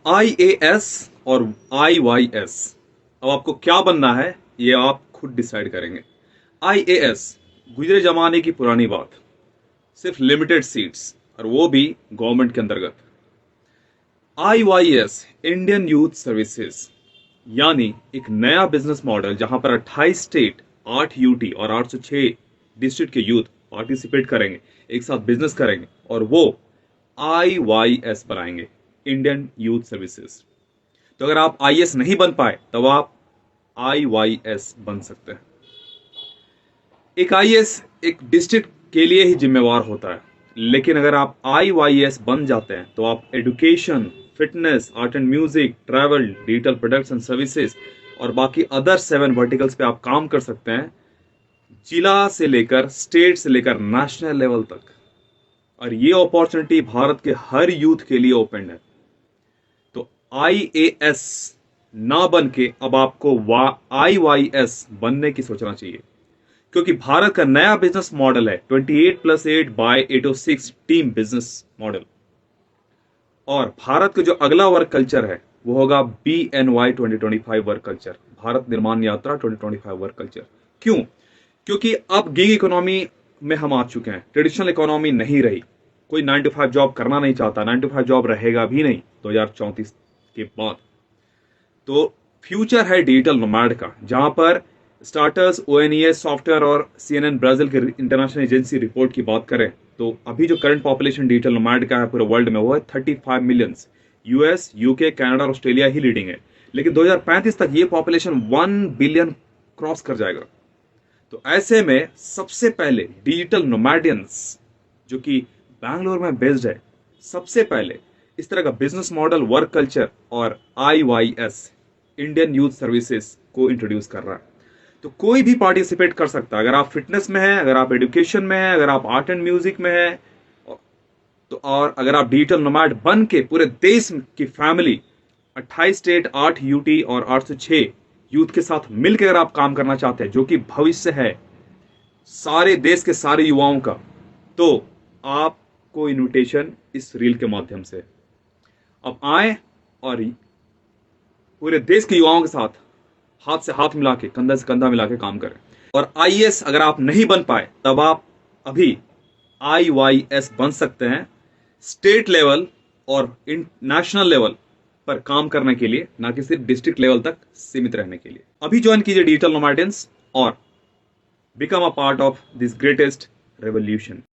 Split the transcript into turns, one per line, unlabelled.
IAS और IYS, अब आपको क्या बनना है ये आप खुद डिसाइड करेंगे। IAS गुजरे जमाने की पुरानी बात, सिर्फ लिमिटेड सीट्स और वो भी गवर्नमेंट के अंतर्गत। IYS इंडियन यूथ सर्विसेज, यानी एक नया बिजनेस मॉडल जहां पर 28 स्टेट, 8 यूटी और 806 डिस्ट्रिक्ट के यूथ पार्टिसिपेट करेंगे, एक साथ बिजनेस करेंगे और वो IYS बनाएंगे, इंडियन यूथ सर्विसेज। तो अगर आप IAS नहीं बन पाए तब आप IYS बन सकते हैं। एक IAS एक डिस्ट्रिक्ट के लिए ही जिम्मेवार होता है, लेकिन अगर आप IYS बन जाते हैं तो आप education, fitness, art and music, travel, digital products and services और बाकी अदर 7 वर्टिकल्स पे आप काम कर सकते हैं, जिला से लेकर, स्टेट से लेकर नेशनल लेवल तक। और ये अपॉर्चुनिटी भारत के हर यूथ के लिए ओपन है। तो IAS ना बन के अब आपको IYS बनने की सोचना चाहिए, क्योंकि भारत का नया बिजनेस मॉडल है 28+8/806 टीम बिजनेस मॉडल। और भारत का जो अगला वर्क कल्चर है वो होगा BNY 2025 वर्क कल्चर, भारत निर्माण यात्रा 2025 वर्क कल्चर। क्यों? क्योंकि अब गिग इकोनॉमी में हम आ चुके हैं, ट्रेडिशनल इकोनॉमी नहीं रही। कोई 9 to 5 जॉब करना नहीं चाहता, 9 to 5 जॉब रहेगा भी नहीं 2034 के बाद। तो फ्यूचर है डिजिटल नोमैड का, जहां पर स्टार्टर्स, ONES सॉफ्टवेयर और CNN ब्राजील के इंटरनेशनल एजेंसी रिपोर्ट की बात करें तो अभी जो करंट पॉपुलेशन डिजिटल नोमैड का है पूरे वर्ल्ड में वो है 35 मिलियन। US, UK, कनाडा और ऑस्ट्रेलिया ही लीडिंग है, लेकिन 2035 तक ये पॉपुलेशन 1 बिलियन क्रॉस कर जाएगा। तो ऐसे में सबसे पहले डिजिटल नोमैडियंस जो कि बैंगलोर में बेस्ड है, सबसे पहले इस तरह का बिजनेस मॉडल, वर्क कल्चर और IYS इंडियन यूथ सर्विसेज को इंट्रोड्यूस कर रहा है। तो कोई भी पार्टिसिपेट कर सकता है। अगर आप फिटनेस में हैं, अगर आप एजुकेशन में हैं, अगर आप आर्ट एंड म्यूजिक में हैं, तो और अगर आप डिजिटल नोमैड बन के पूरे देश की फैमिली 28 स्टेट, 8 यूटी और 806 यूथ के साथ मिलकर अगर आप काम करना चाहते हैं, जो कि भविष्य है सारे देश के सारे युवाओं का, तो आपको इनविटेशन इस रील के माध्यम से अब आए और पूरे देश के युवाओं के साथ हाथ से हाथ मिला के, कंधा से कंधा मिला के काम करें। और IAS अगर आप नहीं बन पाए तब आप अभी IYS बन सकते हैं, स्टेट लेवल और नेशनल लेवल पर काम करने के लिए, ना कि सिर्फ डिस्ट्रिक्ट लेवल तक सीमित रहने के लिए। अभी ज्वाइन कीजिए डिजिटल नोमैडियंस और become a part of this greatest revolution.